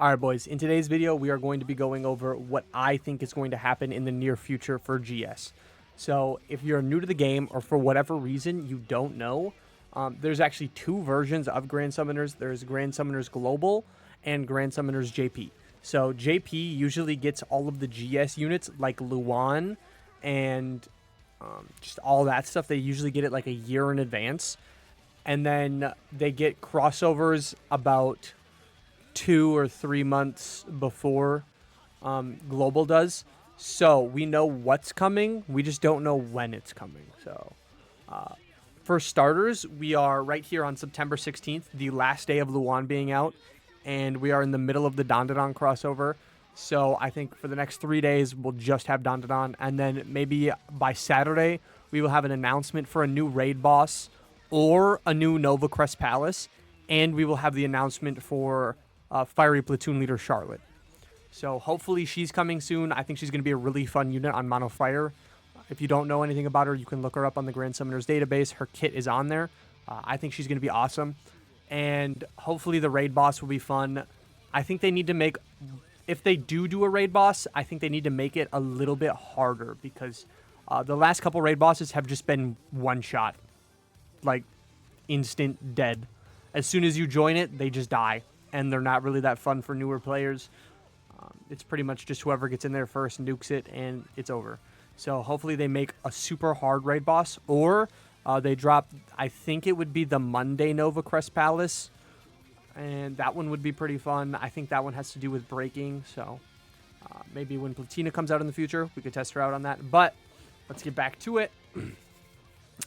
All right, boys, in today's video, we are going to be going over what I think is going to happen in the near future for GS. So if you're new to the game or for whatever reason you don't know, there's actually two versions of Grand Summoners. There's Grand Summoners Global and Grand Summoners JP. So JP usually gets all of the GS units like Luan and just all that stuff. They usually get it like a year in advance. And then they get crossovers about 2 or 3 months before Global does. So we know what's coming. We just don't know when it's coming. So for starters, we are right here on September 16th, the last day of Luan being out. And we are in the middle of the Dandadan crossover. So I think for the next 3 days, we'll just have Dandadan. And then maybe by Saturday, we will have an announcement for a new raid boss or a new Nova Crest Palace. And we will have the announcement for Fiery Platoon Leader Charlotte. So hopefully she's coming soon. I think she's going to be a really fun unit on Mono Fire. If you don't know anything about her, you can look her up on the Grand Summoners database. Her kit is on there. I think she's going to be awesome. And hopefully the raid boss will be fun. I think they need to make, if they do a raid boss, I think they need to make it a little bit harder because the last couple raid bosses have just been one shot. Like instant dead. As soon as you join it, they just die. And they're not really that fun for newer players. It's pretty much just whoever gets in there first nukes it and it's over. So hopefully they make a super hard raid boss or they drop, I think it would be the Monday Nova Crest Palace. And that one would be pretty fun. I think that one has to do with breaking. So maybe when Platina comes out in the future, we could test her out on that. But let's get back to it.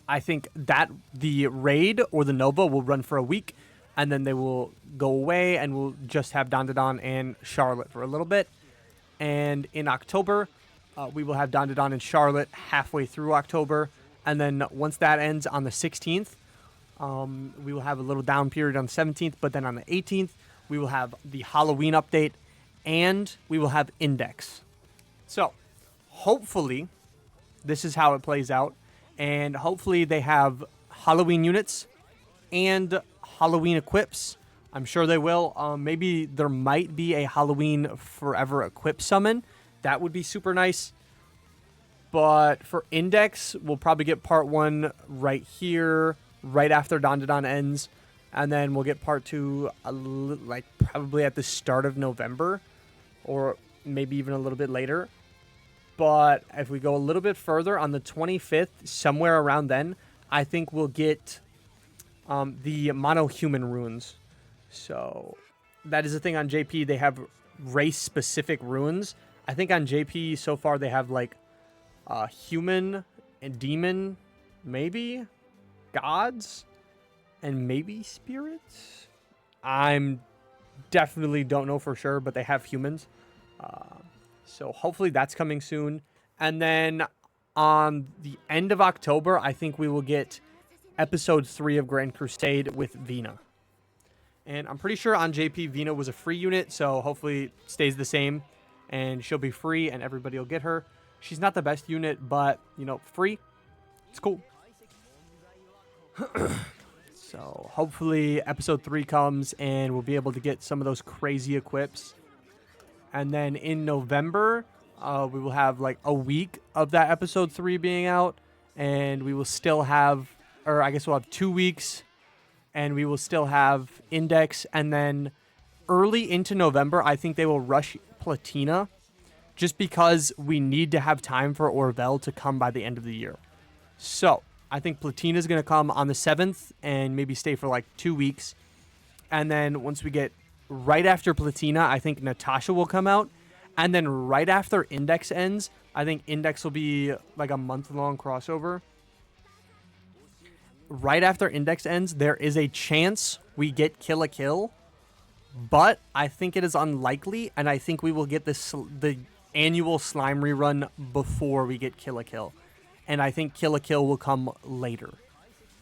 I think that the raid or the Nova will run for a week. And then they will go away and we'll just have Dandadan and Charlotte for a little bit. And in October, we will have Dandadan and Charlotte halfway through October. And then once that ends on the 16th, we will have a little down period on the 17th. But then on the 18th, we will have the Halloween update and we will have Index. So hopefully this is how it plays out. And hopefully they have Halloween units and Halloween equips. I'm sure they will. Maybe there might be a Halloween Forever equip summon. That would be super nice. But for Index, we'll probably get part 1 right here, right after Dandadan ends. And then we'll get part 2 like probably at the start of November. Or maybe even a little bit later. But if we go a little bit further, on the 25th, somewhere around then, I think we'll get the mono-human runes. So that is the thing on JP. They have race-specific runes. I think on JP so far they have like human and demon, maybe gods, and maybe spirits. I'm definitely don't know for sure, but they have humans. So hopefully that's coming soon. And then on the end of October, I think we will get Episode 3 of Grand Crusade with Vina. And I'm pretty sure on JP, Vina was a free unit, so hopefully it stays the same. And she'll be free, and everybody will get her. She's not the best unit, but, you know, free. It's cool. So hopefully Episode 3 comes, and we'll be able to get some of those crazy equips. And then in November, we will have like a week of that Episode 3 being out. And we will still have... or I guess we'll have 2 weeks, and we will still have Index. And then early into November, I think they will rush Platina just because we need to have time for Orvel to come by the end of the year. So I think Platina is going to come on the 7th and maybe stay for like 2 weeks. And then once we get right after Platina, I think Natasha will come out. And then right after Index ends, I think Index will be like a month-long crossover. Right after Index ends, there is a chance we get Kill a Kill, but I think it is unlikely, and I think we will get the annual slime rerun before we get Kill a Kill, and I think Kill a Kill will come later.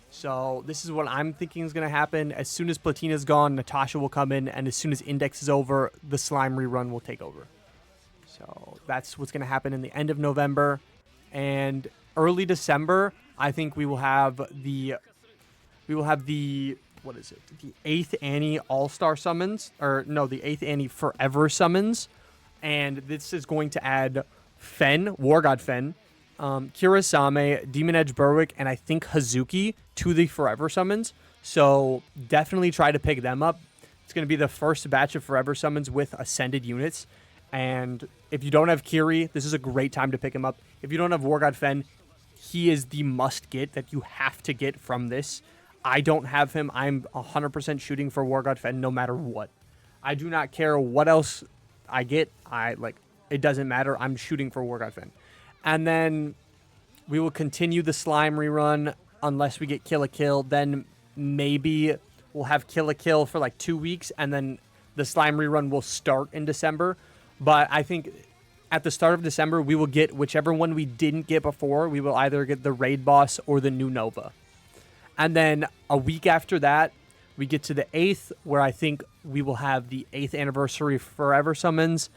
So this is what I'm thinking is going to happen. As soon as Platina's gone, Natasha will come in, and as soon as Index is over, the slime rerun will take over. So that's what's going to happen in the end of November, and early December. I think we will have the what is it? The 8th Annie All-Star Summons, or no, the 8th Annie Forever Summons. And this is going to add Fen, War God Fen, Kirasame, Demon Edge Berwick, and I think Hazuki to the Forever Summons. So definitely try to pick them up. It's going to be the first batch of Forever Summons with Ascended units. And if you don't have Kiri, this is a great time to pick him up. If you don't have War God Fen, he is the must-get that you have to get from this. I don't have him. I'm 100% shooting for War God Fen no matter what. I do not care what else I get. It doesn't matter. I'm shooting for War God Fen. And then we will continue the Slime rerun unless we get Kill a Kill. Then maybe we'll have Kill a Kill for like 2 weeks, and then the Slime rerun will start in December. But I think at the start of December, we will get whichever one we didn't get before. We will either get the Raid Boss or the new Nova. And then a week after that, we get to the 8th, where I think we will have the 8th Anniversary Forever Summons.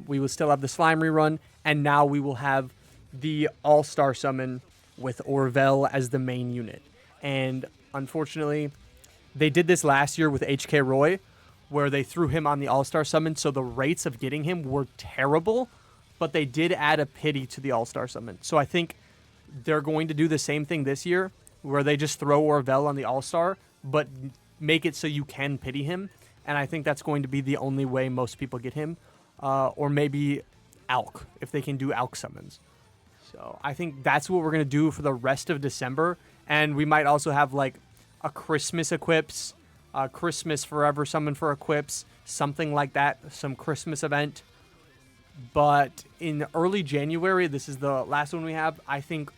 We will still have the Slime rerun, and now we will have the All-Star Summon with Orvel as the main unit. And unfortunately, they did this last year with HK Roy, where they threw him on the All-Star Summon, so the rates of getting him were terrible, but they did add a pity to the All-Star Summon. So I think they're going to do the same thing this year, where they just throw Orvel on the All-Star, but make it so you can pity him. And I think that's going to be the only way most people get him. Or maybe Alk, if they can do Alk summons. So I think that's what we're going to do for the rest of December. And we might also have like a Christmas equips, Christmas Forever summon for equips, something like that, some Christmas event. But in early January, this is the last one we have, I think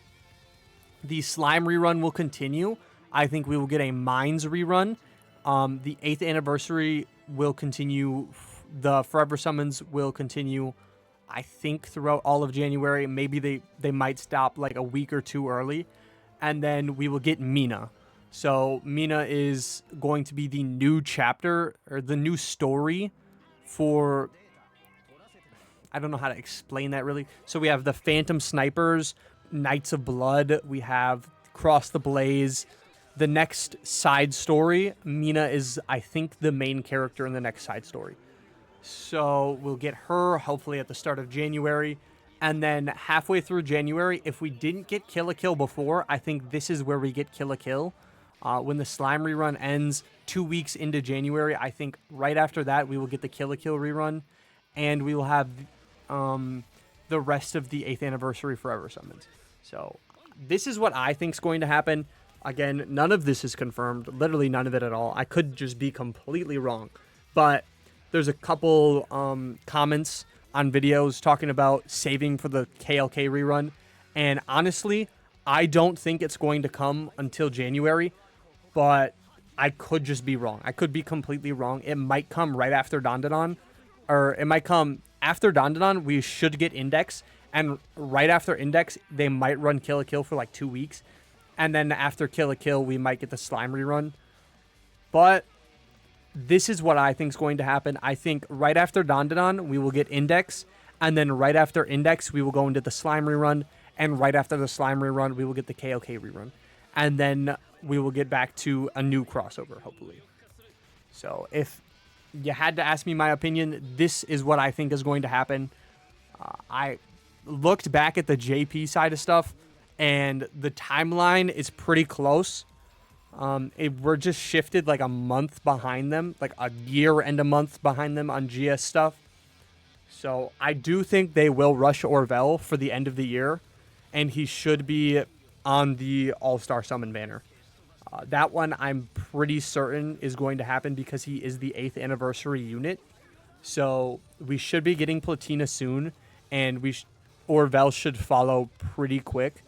the Slime rerun will continue. I think we will get a Mines rerun. The 8th Anniversary will continue. The Forever Summons will continue, I think, throughout all of January. Maybe they might stop like a week or two early. And then we will get Mina. So Mina is going to be the new chapter, or the new story for... I don't know how to explain that really. So we have the Phantom Snipers, Knights of Blood. We have Cross the Blaze. The next side story, Mina is, I think, the main character in the next side story. So we'll get her hopefully at the start of January. And then halfway through January, if we didn't get Kill a Kill before, I think this is where we get Kill a Kill. When the Slime rerun ends 2 weeks into January, I think right after that we will get the Kill a Kill rerun. And we will have the rest of the 8th Anniversary Forever Summons. So this is what I think is going to happen. Again, none of this is confirmed. Literally none of it at all. I could just be completely wrong. But there's a couple comments on videos talking about saving for the KLK rerun. And honestly, I don't think it's going to come until January. But I could just be wrong. I could be completely wrong. It might come right after Dandadan. Or it might come after Dandadan. We should get Index. And right after Index, they might run Kill a Kill for like 2 weeks. And then after Kill a Kill, we might get the Slime rerun. But this is what I think is going to happen. I think right after Dandadan, we will get Index. And then right after Index, we will go into the Slime rerun. And right after the Slime rerun, we will get the KLK rerun. And then we will get back to a new crossover, hopefully. So if you had to ask me my opinion, this is what I think is going to happen. I looked back at the JP side of stuff, and the timeline is pretty close. We're just shifted like a month behind them, like a year and a month behind them on GS stuff. So I do think they will rush Orvel for the end of the year, and he should be on the All-Star Summon banner. That one I'm pretty certain is going to happen because he is the 8th Anniversary unit. So we should be getting Platina soon, and Orvel should follow pretty quick.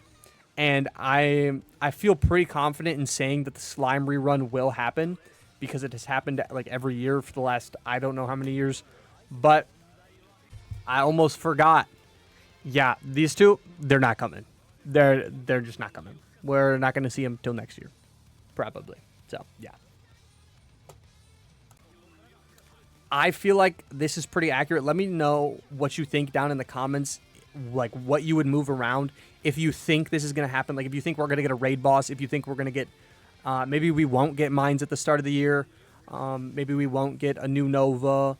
And I feel pretty confident in saying that the Slime rerun will happen because it has happened like every year for the last I don't know how many years. But I almost forgot. Yeah, these two, they're not coming. They're just not coming. We're not going to see them till next year, probably. So, yeah. I feel like this is pretty accurate. Let me know what you think down in the comments, like what you would move around if you think this is going to happen. Like if you think we're going to get a raid boss, if you think we're going to get Maybe we won't get mines at the start of the year. Maybe we won't get a new Nova.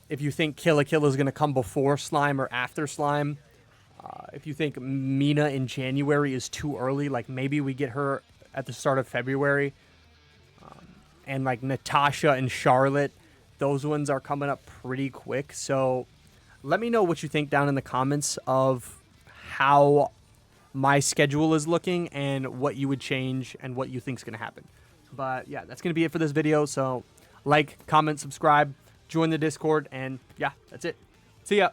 If you think Kill la Kill is going to come before Slime or after Slime, if you think Mina in January is too early, like maybe we get her at the start of February. And like Natasha and Charlotte, those ones are coming up pretty quick. So let me know what you think down in the comments of how my schedule is looking and what you would change and what you think is going to happen. But yeah, that's going to be it for this video. So like, comment, subscribe, join the Discord, and yeah, that's it. See ya.